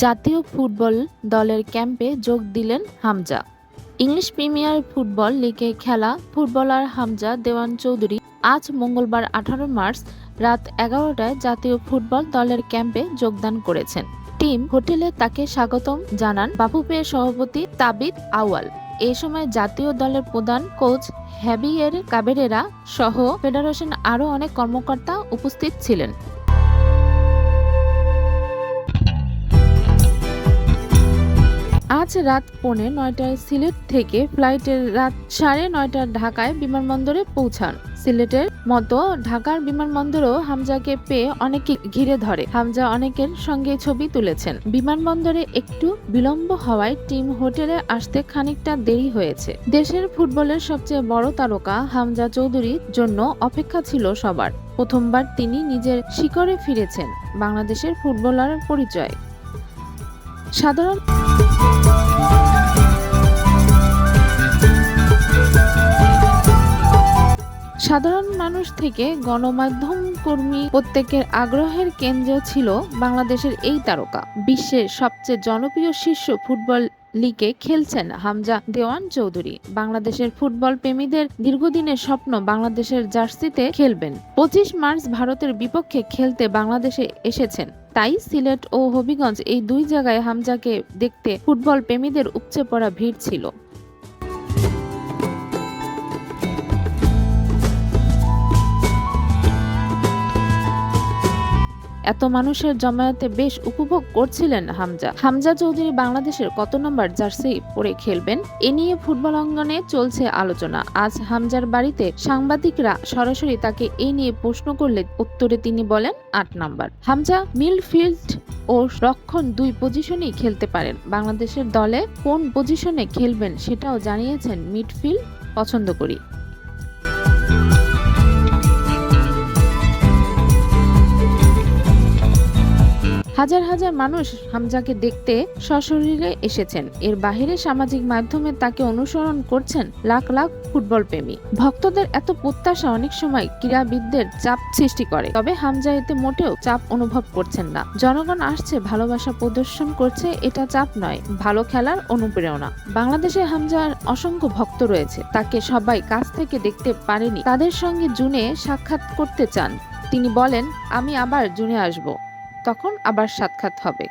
জাতীয় ফুটবল দলের ক্যাম্পে যোগ দিলেন হামজা। ইংলিশ প্রিমিয়ার ফুটবল লিগে খেলা ফুটবলার হামজা দেওয়ান চৌধুরী আজ মঙ্গলবার 18 মার্চ রাত 11টায় জাতীয় ফুটবল দলের ক্যাম্পে যোগদান করেছেন। টিম হোটেলে তাকে স্বাগতম জানান বাফুফে সভাপতি তাবিত আউয়াল। এ সময় জাতীয় দলের প্রধান কোচ হ্যাভিয়ের কাবেরেরা সহ ফেডারেশন আরও অনেক কর্মকর্তা উপস্থিত ছিলেন। আজ রাত 8:45টায় সিলেট থেকে ফ্লাইটে রাত 9:30টায় ঢাকায় বিমানবন্দরে পৌঁছান। সিলেটের মতো ঢাকার বিমানবন্দরেও হামজাকে পেয়ে অনেকে ঘিরে ধরে। হামজা অনেকের সঙ্গে ছবি তুলেছেন। বিমানবন্দরে একটু বিলম্ব হওয়ায় টিম হোটেলে আসতে খানিকটা দেরি হয়েছে। দেশের ফুটবলের সবচেয়ে বড় তারকা হামজা চৌধুরীর জন্য অপেক্ষা ছিল সবার। প্রথমবার তিনি নিজের শিকড়ে ফিরেছেন। বাংলাদেশের ফুটবলারের পরিচয় সাধারণ মানুষ থেকে গণমাধ্যম কর্মী প্রত্যেকের আগ্রহের কেন্দ্রে ছিল বাংলাদেশের এই তারকা। বিশ্বের সবচেয়ে জনপ্রিয় শীর্ষ ফুটবল লিগে খেলছেন হামজা দেওয়ান চৌধুরী। বাংলাদেশের ফুটবল প্রেমীদের দীর্ঘদিনের স্বপ্ন বাংলাদেশের জার্সিতে খেলবেন। 25 মার্চ ভারতের বিপক্ষে খেলতে বাংলাদেশে এসেছেন। তাই সিলেট ও হবিগঞ্জ এই দুই জায়গায় হামজাকে দেখতে ফুটবল প্রেমীদের উপচে পড়া ভিড় ছিল। এত মানুষের জমায়েতে বেশ উপভোগ করছিলেন হামজা চৌধুরী বাংলাদেশের কত নম্বর জার্সি পরে খেলবেন এ নিয়ে ফুটবল অঙ্গনে চলছে আলোচনা। আজ হামজার বাড়িতে সাংবাদিকরা সরাসরি তাকে এ নিয়ে প্রশ্ন করলে উত্তরে তিনি বলেন 8 নম্বর। হামজা মিডফিল্ড ও রক্ষণ দুই পজিশনেই খেলতে পারেন। বাংলাদেশের দলে কোন পজিশনে খেলবেন সেটাও জানিয়েছেন, মিডফিল্ড পছন্দ করি। হাজার হাজার মানুষ হামজাকে দেখতে সশরীরে এসেছেন। এর বাইরে সামাজিক মাধ্যমে তাকে অনুসরণ করছেন লাখ লাখ ফুটবল প্রেমী। ভক্তদের এত প্রত্যাশা অনেক সময় ক্রীড়াবিদদের চাপ সৃষ্টি করে, তবে হামজা এতে মোটেও চাপ অনুভব করছেন না। জনগণ আসছে, ভালোবাসা প্রদর্শন করছে, এটা চাপ নয়, ভালো খেলার অনুপ্রেরণা। বাংলাদেশে হামজার অসংখ্য ভক্ত রয়েছে, তাকে সবাই কাছ থেকে দেখতে পারেনি। তাদের সঙ্গে জুনে সাক্ষাৎ করতে চান। তিনি বলেন, আমি আবার জুনে আসব, তখন আবার সাক্ষাৎ হবে।